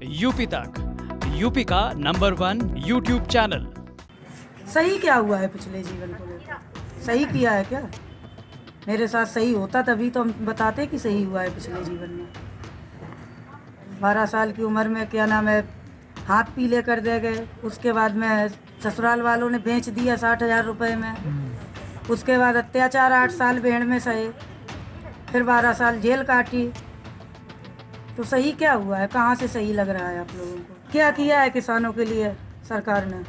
UP तक, UP का number 1 YouTube channel. सही क्या हुआ है पिछले जीवन को लेकर? सही किया है क्या? मेरे साथ सही होता तभी तो हम बताते कि सही हुआ है पिछले जीवन में। 12 साल की उम्र में क्या नाम है हाथ पीले कर दे गए। उसके बाद में ससुराल वालों ने बेच दिया 60,000 रुपये में। उसके बाद अत्याचार 8 साल भेड़ में सहे, फिर 12 साल जेल काटी। तो सही क्या हुआ है? कहाँ से सही लग रहा है आप लोगों को? क्या किया है किसानों के लिए सरकार ने?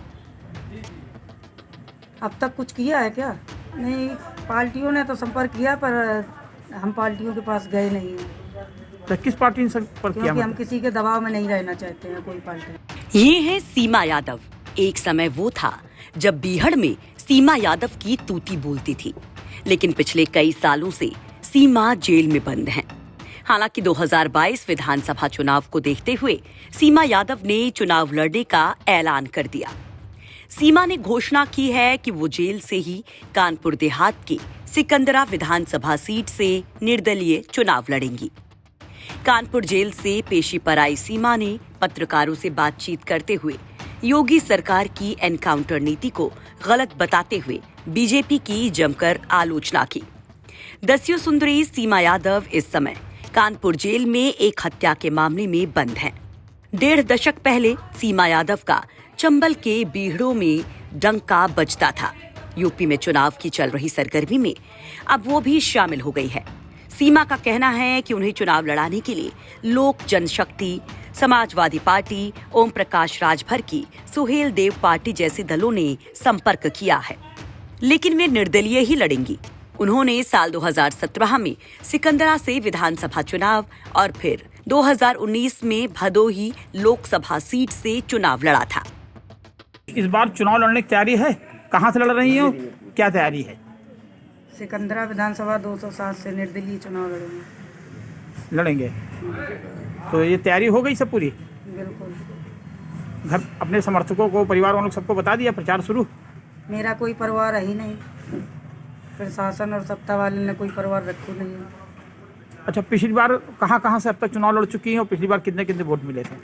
अब तक कुछ किया है क्या? नहीं, पार्टियों ने तो संपर्क किया पर हम पार्टियों के पास गए नहीं हैं। तो किस पार्टी ने संपर्क किया? क्योंकि हम किसी के दबाव में नहीं रहना चाहते हैं कोई पार्टी। ये है सीमा यादव। एक समय वो था जब बीहड़ में सीमा यादव की तूती बोलती थी, लेकिन पिछले कई सालों से सीमा जेल में बंद हैं। हालांकि 2022 विधानसभा चुनाव को देखते हुए सीमा यादव ने चुनाव लड़ने का ऐलान कर दिया। सीमा ने घोषणा की है कि वो जेल से ही कानपुर देहात की सिकंदरा विधानसभा सीट से निर्दलीय चुनाव लड़ेंगी। कानपुर जेल से पेशी पर आई सीमा ने पत्रकारों से बातचीत करते हुए योगी सरकार की एनकाउंटर नीति को गलत बताते हुए बीजेपी की जमकर आलोचना की। दस्यु सुंदरी सीमा यादव इस समय कानपुर जेल में एक हत्या के मामले में बंद हैं। 1.5 दशक पहले सीमा यादव का चंबल के बीहड़ों में डंका बजता था। यूपी में चुनाव की चल रही सरगर्मी में अब वो भी शामिल हो गई है। सीमा का कहना है कि उन्हें चुनाव लड़ाने के लिए लोक जनशक्ति, समाजवादी पार्टी, ओम प्रकाश राजभर की सुहेल देव पार्टी जैसे दलों ने संपर्क किया है, लेकिन वे निर्दलीय ही लड़ेंगी। उन्होंने साल 2017 में सिकंदरा से विधानसभा चुनाव और फिर 2019 में भदोही लोकसभा सीट से चुनाव लड़ा था। इस बार चुनाव लड़ने की तैयारी है? कहाँ से लड़ रही हो? क्या तैयारी है? सिकंदरा विधानसभा 207 से निर्दलीय चुनाव लड़ेंगे। तो ये तैयारी हो गई सब पूरी? बिल्कुल। घर अपने समर्थकों को, परिवार वालों को सबको बता दिया? प्रचार शुरू? मेरा कोई परिवार है ही नहीं। प्रशासन और सत्ता वाले ने कोई परिवार रखी नहीं है। अच्छा, पिछली बार कहाँ से अब तक चुनाव लड़ चुकी हैं और पिछली बार कितने कितने वोट मिले थे?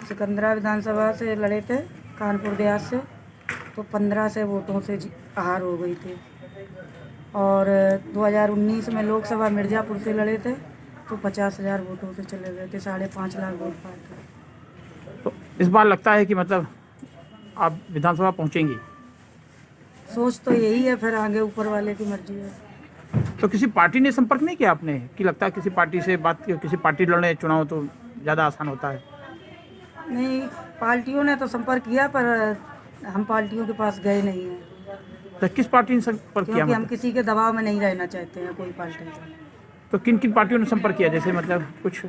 सिकंदरा विधानसभा से लड़े थे, कानपुर देहात से, तो 15 से वोटों से हार हो गई थी। और 2019 में लोकसभा मिर्जापुर से लड़े थे तो 50,000 वोटों से चले गए थे। 5.5 लाख वोट पाए थे। तो इस बार लगता है कि मतलब आप विधानसभा पहुंचेंगी? सोच तो यही है, फिर आगे ऊपर वाले की मर्जी है। तो किसी पार्टी ने संपर्क नहीं किया आपने कि लगता है किसी पार्टी से बात की, किसी पार्टी लड़ने चुनाव तो ज़्यादा आसान होता है? नहीं, पार्टियों ने तो संपर्क किया पर हम पार्टियों के पास गए नहीं हैं। तो किस पार्टी ने संपर्क किया? क्योंकि हम किसी के दबाव में नहीं रहना चाहते हैं कोई पार्टी से। तो किन किन पार्टियों ने संपर्क किया? जैसे मतलब कुछ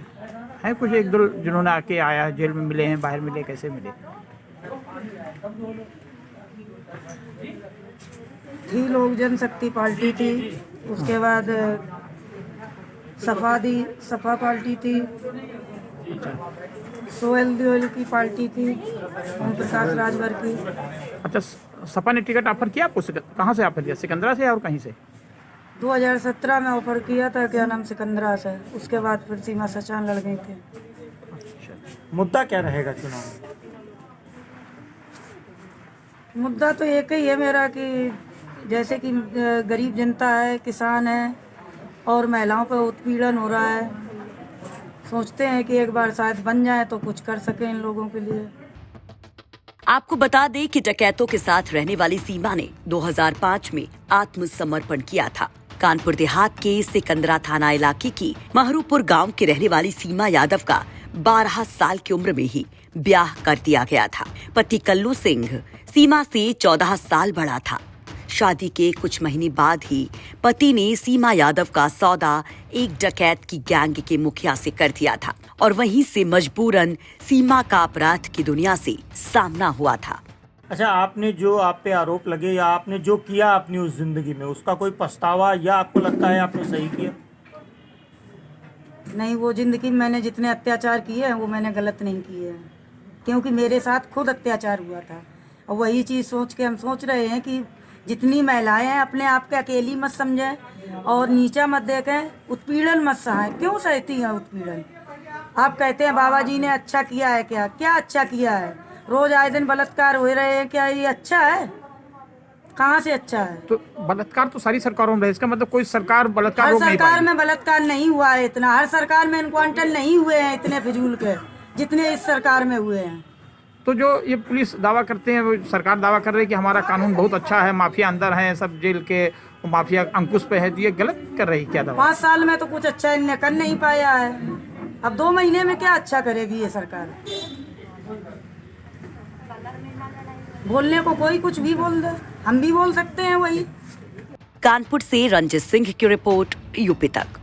है, कुछ एक दो जिन्होंने आके आया, जेल में मिले हैं, बाहर मिले, कैसे मिले? थी लोक जनशक्ति पार्टी थी, उसके बाद सपा पार्टी थी, सोहेल देव की पार्टी थी, ओम प्रकाश राजभर की। अच्छा, सपा ने टिकट ऑफर किया आपको? कहाँ से ऑफर किया? सिकंदरा से और कहीं से? 2017 में ऑफर किया था, क्या नाम, सिकंदरा से। उसके बाद फिर सीमा सचान लड़ गई थी। मुद्दा क्या रहेगा चुनाव में? मुद्दा तो एक ही है मेरा कि जैसे कि गरीब जनता है, किसान है और महिलाओं पर उत्पीड़न हो रहा है। सोचते हैं कि एक बार शायद बन जाए तो कुछ कर सकें इन लोगों के लिए। आपको बता दें कि डकैतों के साथ रहने वाली सीमा ने 2005 में आत्मसमर्पण किया था। कानपुर देहात के सिकंदरा थाना इलाके की महरूपुर गांव के रहने वाली सीमा यादव का 12 साल की उम्र में ही ब्याह कर दिया गया था। पति कल्लू सिंह सीमा से 14 साल बड़ा था। शादी के कुछ महीने बाद ही पति ने सीमा यादव का सौदा एक डकैत की गैंग के मुखिया से कर दिया था और वहीं से मजबूरन सीमा का अपराध की दुनिया से सामना हुआ था। अच्छा, आपने जो आप पे आरोप लगे या आपने जो किया अपनी उस जिंदगी में, उसका कोई पछतावा या आपको लगता है आपने सही किया? नहीं, वो जिंदगी में मैंने जितने अत्याचार किए हैं वो मैंने गलत नहीं किए हैं, क्योंकि मेरे साथ खुद अत्याचार हुआ था। और वही चीज़ सोच के हम सोच रहे हैं कि जितनी महिलाएं हैं अपने आप के अकेली मत समझें और नीचा मत देखें, उत्पीड़न मत सहें। क्यों सहती हैं उत्पीड़न? आप कहते हैं बाबा जी ने अच्छा किया है, क्या क्या अच्छा किया है? रोज आए दिन बलात्कार हो रहे हैं, क्या ये अच्छा है? कहाँ से अच्छा है? तो बलात्कार तो सारी सरकारों में रहे, इसका मतलब कोई सरकार बलात्कार हर रोक नहीं सरकार पाई। में बलात्कार नहीं हुआ है इतना, हर सरकार में इनकाउंटर नहीं हुए हैं इतने फिजूल के जितने इस सरकार में हुए हैं। तो जो ये पुलिस दावा करते हैं, वो सरकार दावा कर रही है कि हमारा कानून बहुत अच्छा है, माफिया अंदर हैं, सब जेल के माफिया अंकुश पे है, तो ये गलत कर रही है क्या दावा? 5 साल में तो कुछ अच्छा इन्हें कर नहीं पाया है, अब 2 महीने में क्या अच्छा करेगी ये सरकार? बोलने को कोई कुछ भी बोल दे, हम भी बोल सकते हैं वही। कानपुर से रंजित सिंह की रिपोर्ट, यूपी तक।